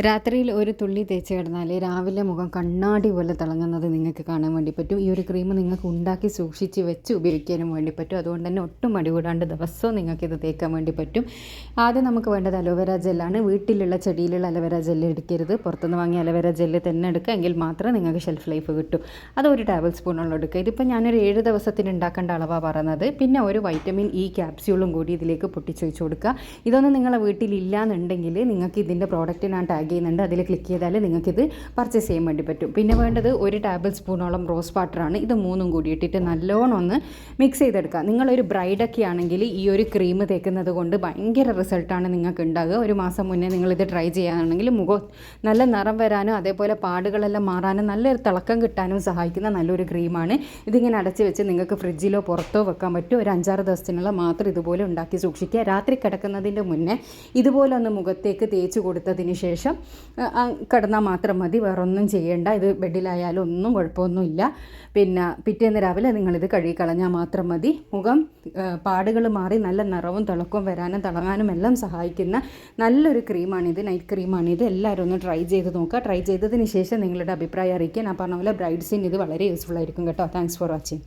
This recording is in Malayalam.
രാത്രിയിൽ ഒരു തുള്ളി തേച്ച് കിടന്നാൽ രാവിലെ മുഖം കണ്ണാടി പോലെ തിളങ്ങുന്നത് നിങ്ങൾക്ക് കാണാൻ വേണ്ടി പറ്റും. ഈ ഒരു ക്രീം നിങ്ങൾക്ക് ഉണ്ടാക്കി സൂക്ഷിച്ച് വെച്ച് ഉപയോഗിക്കാനും വേണ്ടി പറ്റും. അതുകൊണ്ട് തന്നെ ഒട്ടും മടി കൂടാണ്ട് ദിവസവും നിങ്ങൾക്കിത് തേക്കാൻ വേണ്ടി പറ്റും. ആദ്യം നമുക്ക് വേണ്ടത് അലോവേര ജെല്ലാണ്. വീട്ടിലുള്ള ചെടിയിലുള്ള അലോവേര ജെല്ല് എടുക്കരുത്. പുറത്തുനിന്ന് വാങ്ങിയ അലോവേര ജെല്ല് തന്നെ എടുക്കുക. എങ്കിൽ മാത്രമേ നിങ്ങൾക്ക് ഷെൽഫ് ലൈഫ് കിട്ടും. അതൊരു ടേബിൾ സ്പൂണുള്ള എടുക്കുക. ഇതിപ്പോൾ ഞാനൊരു 7 ദിവസത്തിന് ഉണ്ടാക്കേണ്ട അളവാണ് പറയുന്നത്. പിന്നെ ഒരു വൈറ്റമിൻ ഇ ക്യാപ്സ്യൂളും കൂടി ഇതിലേക്ക് പൊട്ടിച്ചൊഴിച്ച് കൊടുക്കുക. ഇതൊന്നും നിങ്ങളെ വീട്ടിലില്ല എന്നുണ്ടെങ്കിൽ നിങ്ങൾക്ക് ഇതിൻ്റെ പ്രോഡക്റ്റ് ഞാൻ ടാഗ് ചെയ്യുന്നുണ്ട്. അതിൽ ക്ലിക്ക് ചെയ്താൽ നിങ്ങൾക്കിത് പർച്ചേസ് ചെയ്യാൻ വേണ്ടി പറ്റും. പിന്നെ വേണ്ടത് ഒരു ടേബിൾ സ്പൂണോളം റോസ് വാട്ടറാണ്. ഇത് 3 കൂടി ഇട്ടിട്ട് നല്ലോണം ഒന്ന് മിക്സ് ചെയ്തെടുക്കുക. നിങ്ങളൊരു ബ്രൈഡൊക്കെ ആണെങ്കിൽ ഈ ഒരു ക്രീം തേക്കുന്നത് കൊണ്ട് ഭയങ്കര റിസൾട്ടാണ് നിങ്ങൾക്ക് ഉണ്ടാകുക. ഒരു മാസം മുന്നേ നിങ്ങളിത് ട്രൈ ചെയ്യുകയാണെങ്കിൽ മുഖം നല്ല നിറം വരാനും അതേപോലെ പാടുകളെല്ലാം മാറാനും നല്ലൊരു തിളക്കം കിട്ടാനും സഹായിക്കുന്ന നല്ലൊരു ക്രീമാണ്. ഇതിങ്ങനെ അടച്ച് വെച്ച് നിങ്ങൾക്ക് ഫ്രിഡ്ജിലോ പുറത്തോ വെക്കാൻ പറ്റും. ഒരു 5-6 ദിവസത്തിനുള്ള മാത്രം ഇതുപോലെ ഉണ്ടാക്കി സൂക്ഷിക്കുക. രാത്രി കിടക്കുന്നതിൻ്റെ മുന്നേ ഇതുപോലെ ഒന്ന് മുഖത്തേക്ക് തേച്ച് കൊടുത്തതിന് ശേഷം കിടന്നാൽ മാത്രം മതി. വേറൊന്നും ചെയ്യേണ്ട. ഇത് ബെഡിലായാലും ഒന്നും കുഴപ്പമൊന്നുമില്ല. പിന്നെ പിറ്റേന്ന് രാവിലെ നിങ്ങളിത് കഴുകിക്കളഞ്ഞാൽ മാത്രം മതി. മുഖം പാടുകൾ മാറി നല്ല നിറവും തിളക്കവും വരാനും തിളങ്ങാനും എല്ലാം സഹായിക്കുന്ന നല്ലൊരു ക്രീമാണിത്. നൈറ്റ് ക്രീമാണിത്. എല്ലാവരും ഒന്ന് ട്രൈ ചെയ്ത് നോക്കുക. ട്രൈ ചെയ്തതിന് ശേഷം നിങ്ങളുടെ അഭിപ്രായം അറിയിക്കുക. ഞാൻ പറഞ്ഞ പോലെ ബ്രൈഡ്സിന് ഇത് വളരെ യൂസ്ഫുൾ ആയിരിക്കും കേട്ടോ. Thanks for watching.